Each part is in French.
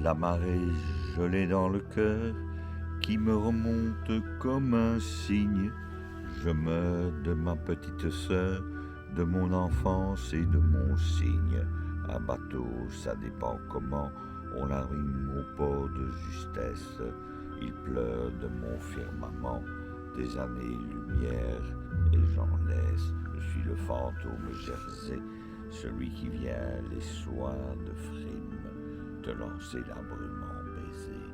La marée gelée dans le cœur qui me remonte comme un cygne. Je meurs de ma petite sœur, de mon enfance et de mon cygne. Un bateau, ça dépend comment on l'arrime au port de justesse. Il pleure de mon firmament des années-lumière et j'en laisse. Je suis le fantôme Jersey, celui qui vient les soirs de frime te lancer la brume en baiser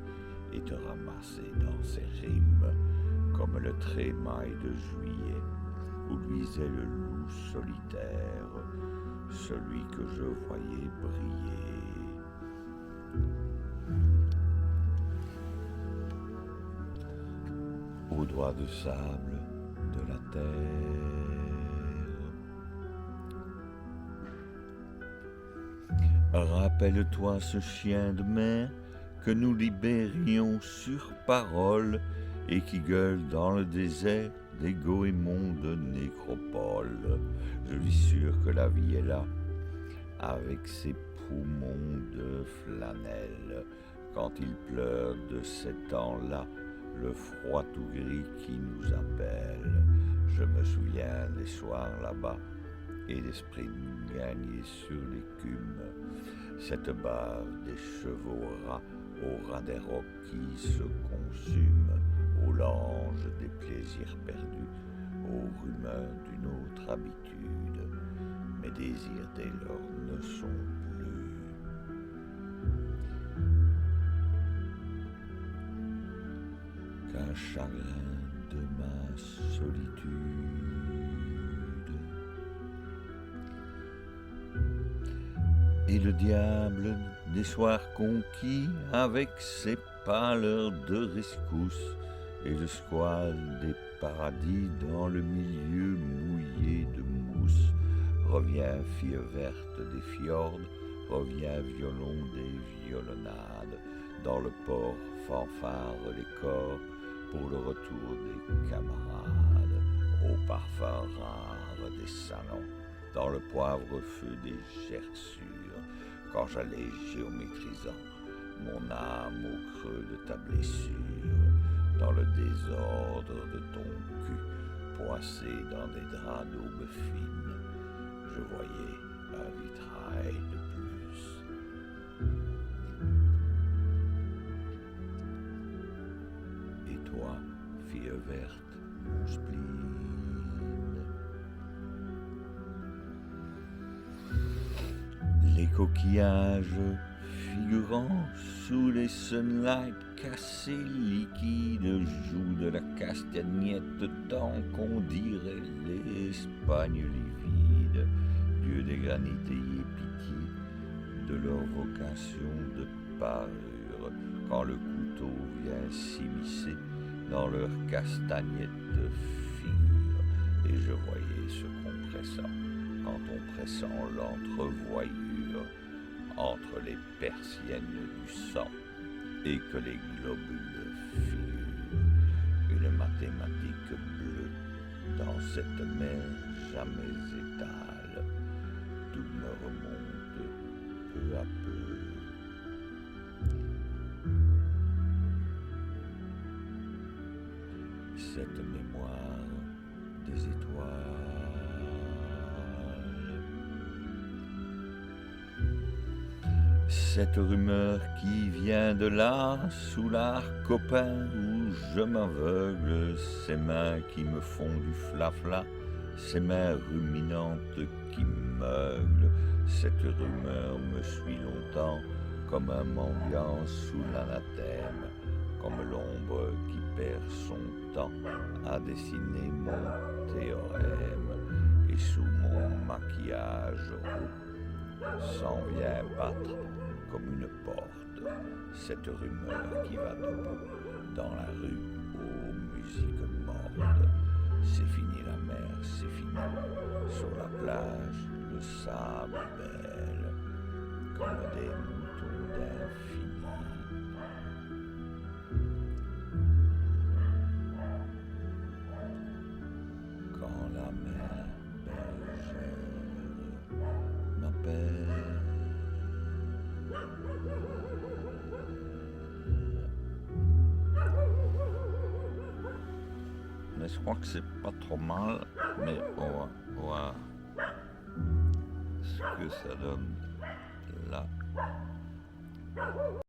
et te ramasser dans ses rimes comme le trémail de juillet où luisait le loup solitaire, celui que je voyais briller. Aux doigts de sable de la terre. Rappelle-toi ce chien de mer que nous libérions sur parole et qui gueule dans le désert des goémons de nécropole. Je suis sûr que la vie est là, avec ses poumons de flanelle, quand il pleure de ces temps-là, le froid tout gris qui nous appelle. Je me souviens des soirs là-bas et l'esprit gagné sur l'écume, cette bave des chevaux rats au ras des rocs qui se consument, aux langes des plaisirs perdus, aux rumeurs d'une autre habitude. Mes désirs dès lors ne sont plus. Qu'un chagrin de ma solitude. Et le diable des soirs conquis avec ses pâleurs de rescousse et le squal des paradis dans le milieu mouillé de mousse. Reviens fille verte des fjords, reviens violon des violonnades, dans le port fanfare les corps pour le retour des camarades, au parfum rare des salons, dans le poivre feu des gerçures, quand j'allais géométrisant mon âme au creux de ta blessure, dans le désordre de ton cul, poissé dans des draps d'aube fine, je voyais un vitrail de plus. Et toi, fille verte, mon spleen, les coquillages figurant sous les sunlights cassés liquides jouent de la castagnette tant qu'on dirait l'Espagne livide. Dieu des granites ayez pitié de leur vocation de parure quand le couteau vient s'immiscer dans leur castagnette de figure. Et je voyais ce compressant quand on pressant l'entrevoyure entre les persiennes du sang et que les globules figurent une mathématique bleue dans cette mer jamais étale, tout me remonte peu à peu. Cette mémoire des étoiles. Cette rumeur qui vient de là, sous l'arc copain où je m'aveugle, ces mains qui me font du flafla, ces mains ruminantes qui meuglent, cette rumeur me suit longtemps comme un mendiant sous l'anathème, comme l'ombre qui perd son temps à dessiner mon théorème, et sous mon maquillage roux s'en vient battre comme une porte, cette rumeur qui va debout dans la rue aux musiques mortes. C'est fini la mer, c'est fini, sur la plage, le sable belle, comme des moutons d'infini. Quand la mer bergère m'appelle. Mais je crois que c'est pas trop mal. Mais on va voir ce que ça donne là.